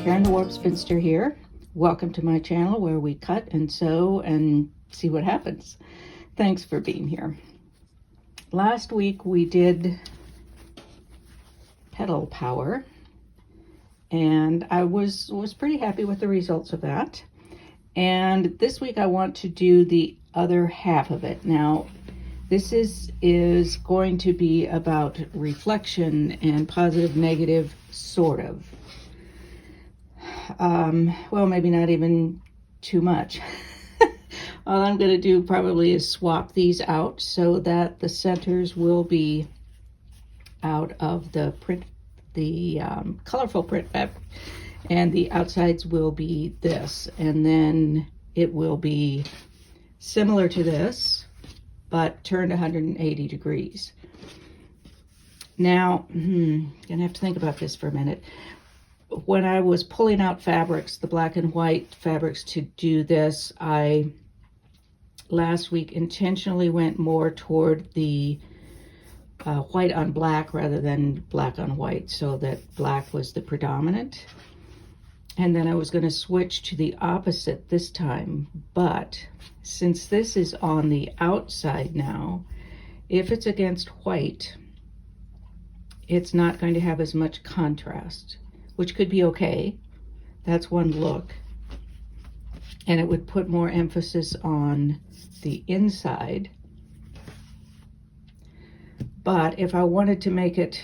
Karen the Warp Spinster here. Welcome to my channel where we cut and sew and see what happens. Thanks for being here. Last week we did Petal Power, and I was pretty happy with the results of that. And this week I want to do the other half of it. Now, this is going to be about reflection and positive, negative, sort of. Well, maybe not even too much. All I'm going to do probably is swap these out so that the centers will be out of the print, the colorful print fabric, and the outsides will be this, and then it will be similar to this, but turned 180 degrees. Now, gonna have to think about this for a minute. When I was pulling out fabrics, the black and white fabrics to do this, I last week intentionally went more toward the white on black rather than black on white, so that black was the predominant. And then I was going to switch to the opposite this time, but since this is on the outside now, if it's against white, it's not going to have as much contrast, which could be okay. That's one look. And it would put more emphasis on the inside. But if I wanted to make it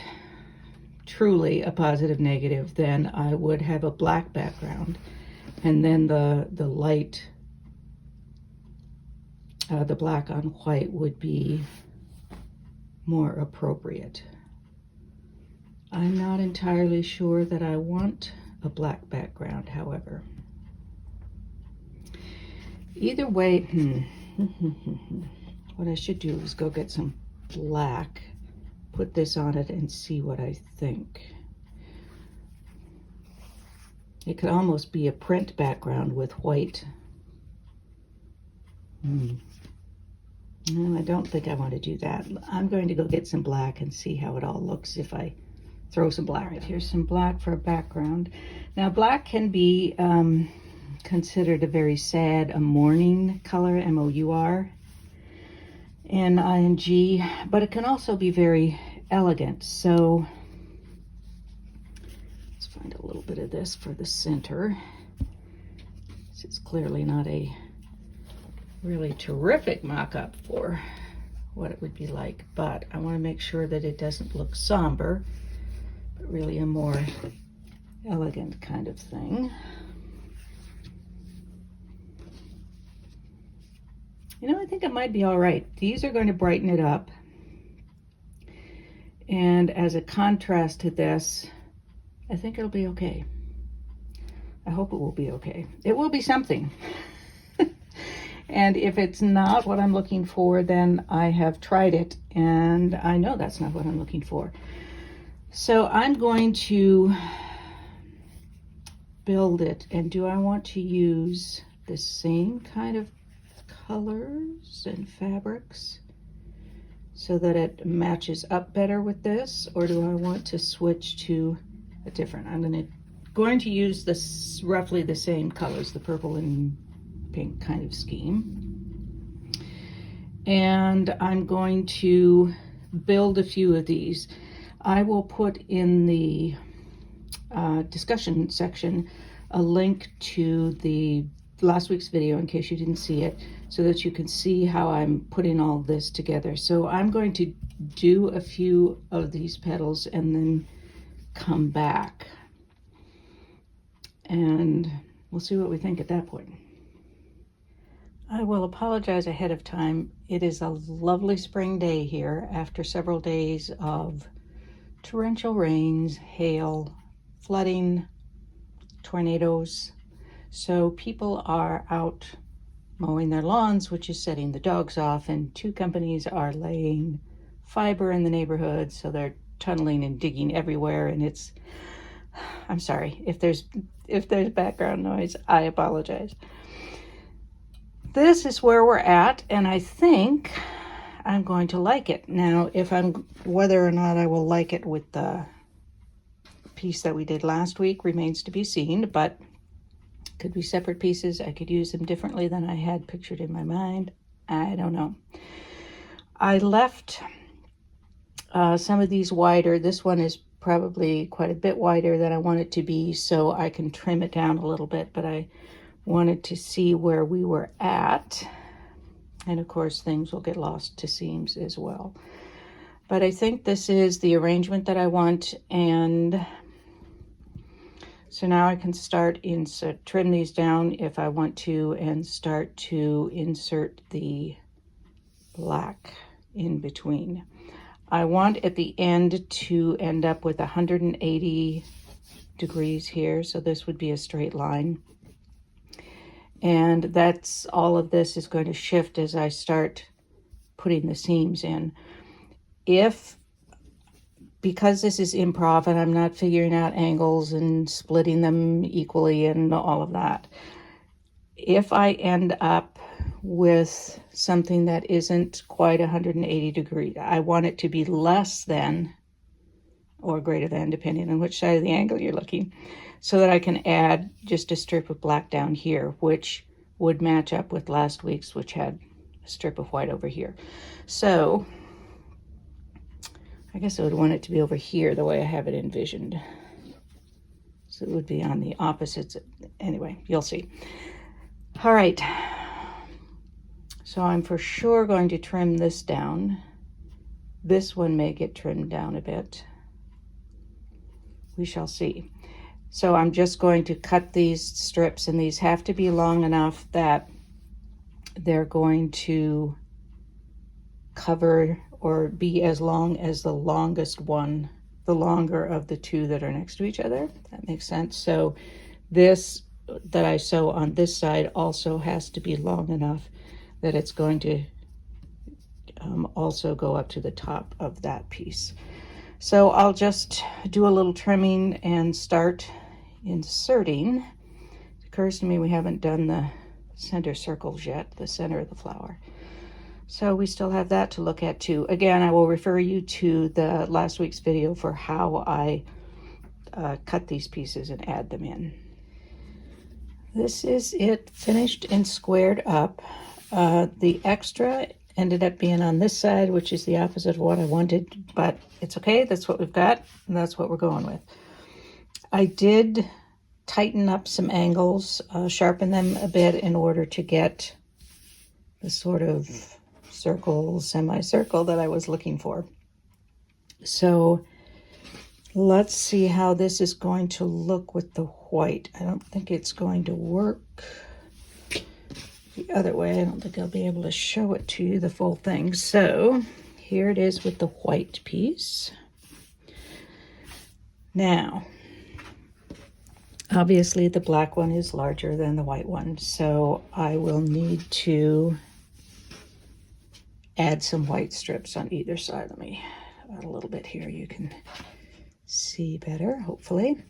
truly a positive negative, then I would have a black background, and then the light, the black on white would be more appropriate. I'm not entirely sure that I want a black background, however. Either way, what I should do is go get some black, put this on it, and see what I think. It could almost be a print background with white. No, I don't think I want to do that. I'm going to go get some black and see how it all looks if I throw some black. All right, here's some black for a background. Now, black can be considered a very sad, a mourning color, M-O-U-R. N-I-N-G, but it can also be very elegant. So let's find a little bit of this for the center. This is clearly not a really terrific mock-up for what it would be like, but I want to make sure that it doesn't look somber, but really a more elegant kind of thing. You know, I think it might be all right. These are going to brighten it up. And as a contrast to this, I think it'll be okay. I hope it will be okay. It will be something. And if it's not what I'm looking for, then I have tried it and I know that's not what I'm looking for. So I'm going to build it. And do I want to use the same kind of colors and fabrics so that it matches up better with this, or do I want to switch to a different? I'm going to use this roughly the same colors, the purple and pink kind of scheme, and I'm going to build a few of these. I will put in the discussion section a link to the last week's video in case you didn't see it, so that you can see how I'm putting all this together. So I'm going to do a few of these petals and then come back and we'll see what we think at that point. I will apologize ahead of time. It is a lovely spring day here after several days of torrential rains, hail, flooding, tornadoes. So people are out mowing their lawns, which is setting the dogs off, and two companies are laying fiber in the neighborhood, so they're tunneling and digging everywhere, and it's, I'm sorry, if there's background noise, I apologize. This is where we're at, and I think I'm going to like it. Now, whether or not I will like it with the piece that we did last week remains to be seen, but could be separate pieces. I could use them differently than I had pictured in my mind. I don't know. I left some of these wider. This one is probably quite a bit wider than I want it to be, so I can trim it down a little bit, but I wanted to see where we were at. And of course, things will get lost to seams as well. But I think this is the arrangement that I want, and so now I can start trim these down if I want to, and start to insert the black in between. I want at the end to end up with 180 degrees here, so this would be a straight line. And that's all of this is going to shift as I start putting the seams in. Because this is improv and I'm not figuring out angles and splitting them equally and all of that, if I end up with something that isn't quite 180 degrees, I want it to be less than or greater than, depending on which side of the angle you're looking, so that I can add just a strip of black down here, which would match up with last week's, which had a strip of white over here. So I guess I would want it to be over here the way I have it envisioned. So it would be on the opposites. Anyway, you'll see. All right. So I'm for sure going to trim this down. This one may get trimmed down a bit. We shall see. So I'm just going to cut these strips, and these have to be long enough that they're going to cover or be as long as the longest one, the longer of the two that are next to each other. That makes sense. So this that I sew on this side also has to be long enough that it's going to also go up to the top of that piece. So I'll just do a little trimming and start inserting. It occurs to me we haven't done the center circles yet, the center of the flower. So we still have that to look at too. Again, I will refer you to the last week's video for how I cut these pieces and add them in. This is it finished and squared up. The extra ended up being on this side, which is the opposite of what I wanted, but it's okay. That's what we've got, and that's what we're going with. I did tighten up some angles, sharpen them a bit in order to get the sort of circle, semicircle that I was looking for. So let's see how this is going to look with the white. I don't think it's going to work the other way. I don't think I'll be able to show it to you, the full thing. So here it is with the white piece. Now, obviously the black one is larger than the white one, so I will need to add some white strips on either side. Let me add a little bit here. You can see better, hopefully.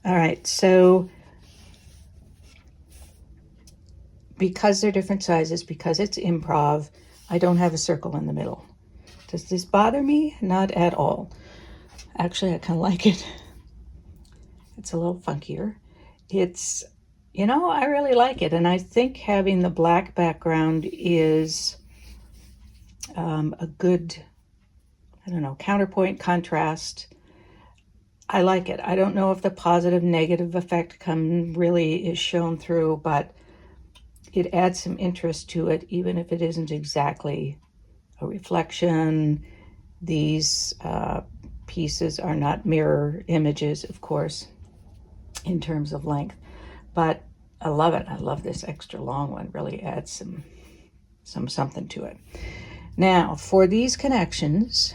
All right, so because they're different sizes, because it's improv, I don't have a circle in the middle. Does this bother me? Not at all. Actually, I kind of like it. It's a little funkier. It's, you know, I really like it. And I think having the black background is a good, I don't know, counterpoint, contrast. I like it. I don't know if the positive, negative effect really is shown through, but it adds some interest to it, even if it isn't exactly a reflection. These pieces are not mirror images, of course, in terms of length, but I love it. I love this extra long one. Really adds something to it. Now, for these connections,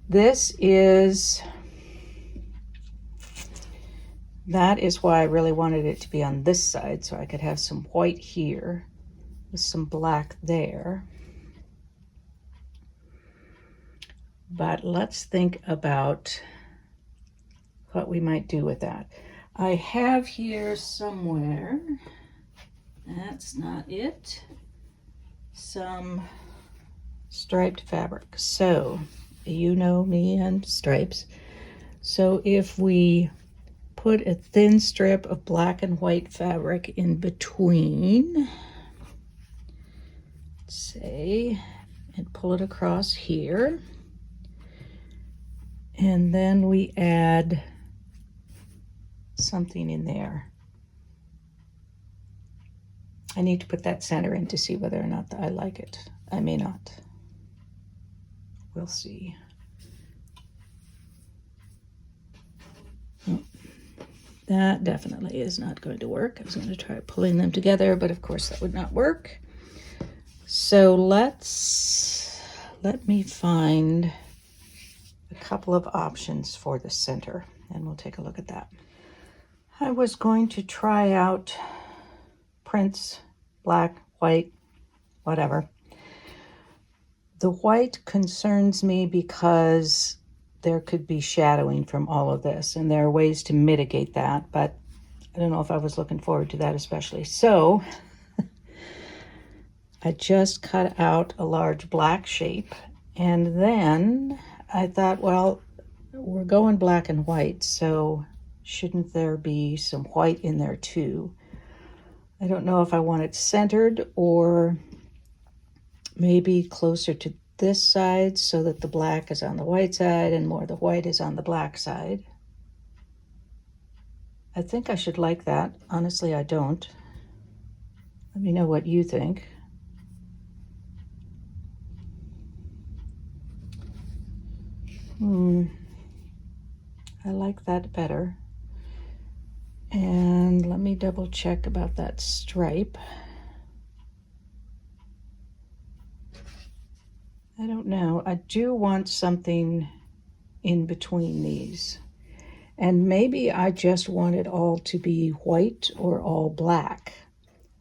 that is why I really wanted it to be on this side, so I could have some white here with some black there. But let's think about what we might do with that. I have here somewhere, that's not it, some striped fabric. So, you know me and stripes. So if we put a thin strip of black and white fabric in between, say, and pull it across here, and then we add something in there. I need to put that center in to see whether or not I like it. I may not. We'll see. Oh, that definitely is not going to work. I was going to try pulling them together, but of course that would not work. So let me find a couple of options for the center, and we'll take a look at that. I was going to try out prints, black, white, whatever. The white concerns me because there could be shadowing from all of this, and there are ways to mitigate that, but I don't know if I was looking forward to that especially. So I just cut out a large black shape, and then I thought, well, we're going black and white, so shouldn't there be some white in there too? I don't know if I want it centered or maybe closer to this side so that the black is on the white side and more the white is on the black side. I think I should like that. Honestly, I don't. Let me know what you think. I like that better. And let me double check about that stripe. I don't know. I do want something in between these. And maybe I just want it all to be white or all black.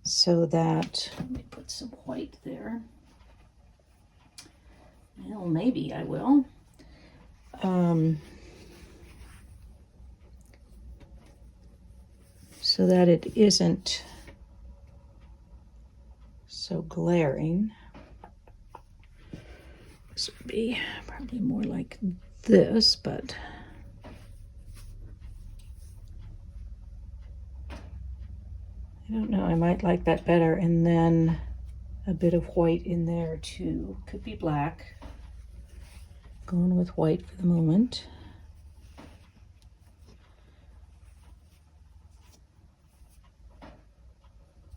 So that, let me put some white there. Well, maybe I will. So that it isn't so glaring. This would be probably more like this, but I don't know, I might like that better. And then a bit of white in there too. Could be black. Going with white for the moment.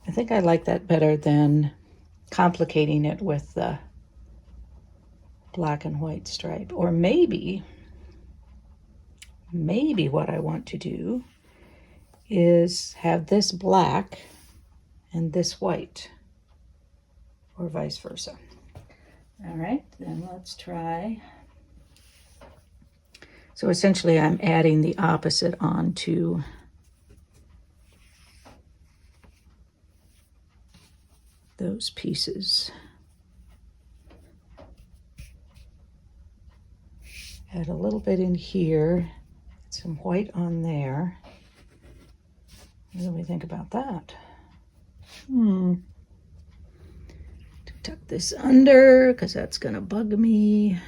I think I like that better than complicating it with the black and white stripe. Or maybe what I want to do is have this black and this white, or vice versa. All right, then let's try. So essentially I'm adding the opposite onto those pieces. Add a little bit in here, some white on there. What do we think about that? Tuck this under because that's gonna bug me.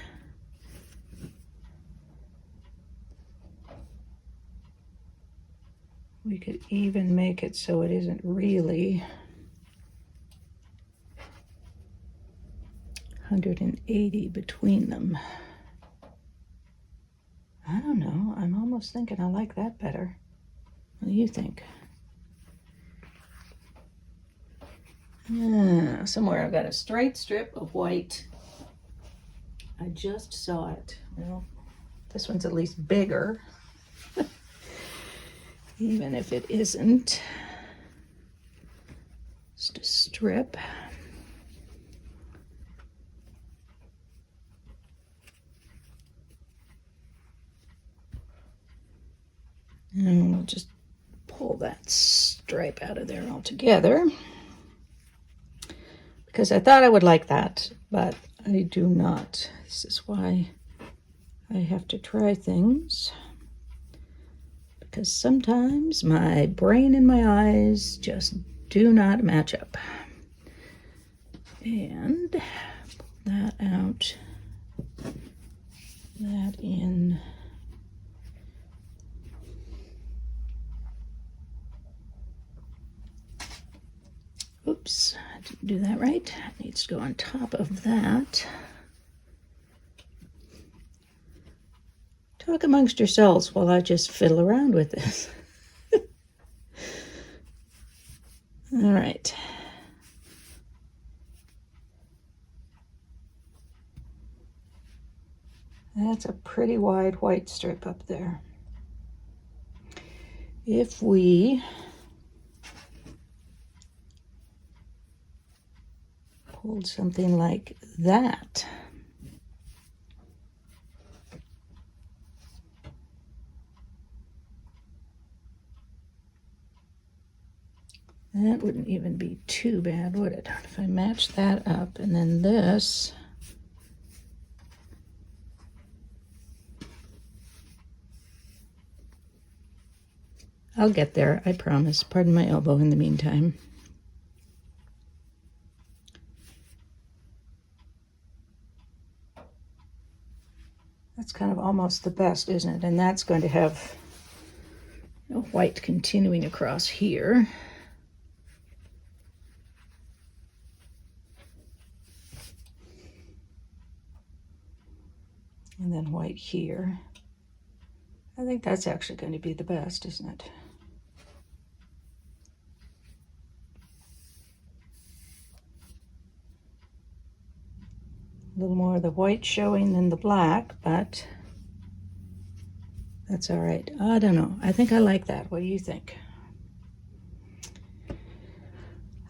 We could even make it so it isn't really 180 between them. I don't know. I'm almost thinking I like that better. What do you think? Somewhere I've got a straight strip of white. I just saw it. Well, this one's at least bigger. Even if it isn't. Just a strip. And we'll just pull that stripe out of there altogether. Because I thought I would like that, but I do not. This is why I have to try things. Because sometimes my brain and my eyes just do not match up. And pull that out, that in. do that right. It needs to go on top of that. Talk amongst yourselves while I just fiddle around with this. All right. That's a pretty wide white strip up there. If we pulled something like that, that wouldn't even be too bad, would it? If I match that up and then this, I'll get there, I promise. Pardon my elbow in the meantime. That's kind of almost the best, isn't it? And that's going to have white continuing across here. And then white here. I think that's actually going to be the best, isn't it? A little more of the white showing than the black, but that's all right. I don't know. I think I like that. What do you think?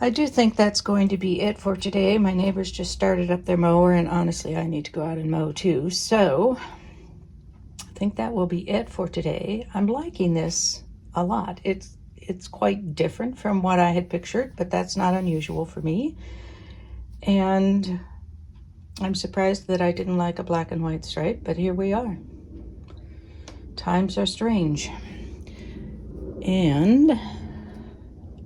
I do think that's going to be it for today. My neighbors just started up their mower, and honestly, I need to go out and mow too. So I think that will be it for today. I'm liking this a lot. It's quite different from what I had pictured, but that's not unusual for me. And I'm surprised that I didn't like a black and white stripe, but here we are. Times are strange. And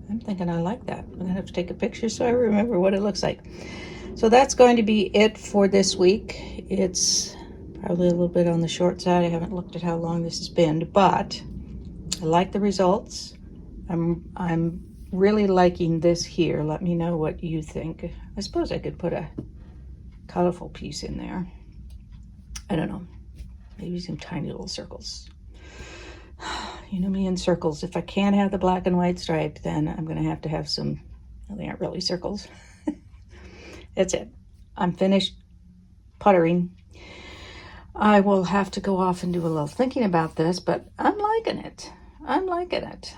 I'm thinking I like that. I'm gonna have to take a picture so I remember what it looks like. So that's going to be it for this week. It's probably a little bit on the short side. I haven't looked at how long this has been, but I like the results. I'm really liking this here. Let me know what you think. I suppose I could put a colorful piece in there. I don't know. Maybe some tiny little circles. You know me in circles. If I can't have the black and white stripe, then I'm going to have some, well, they aren't really circles. That's it. I'm finished puttering. I will have to go off and do a little thinking about this, but I'm liking it. I'm liking it.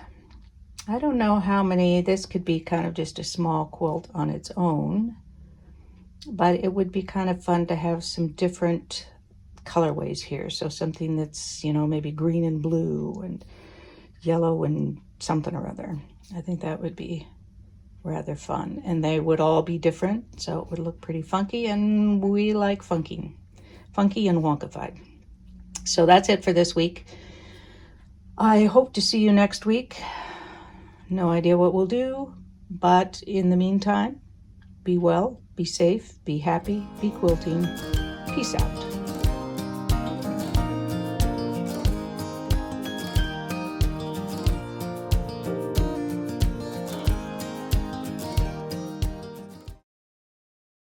I don't know how many, this could be kind of just a small quilt on its own, but it would be kind of fun to have some different colorways here. So something that's, you know, maybe green and blue and yellow and something or other. I think that would be rather fun. And they would all be different, so it would look pretty funky, and we like funky and wonkified. So that's it for this week. I hope to see you next week. No idea what we'll do, but in the meantime, be well, be safe, be happy, be quilting. Peace out.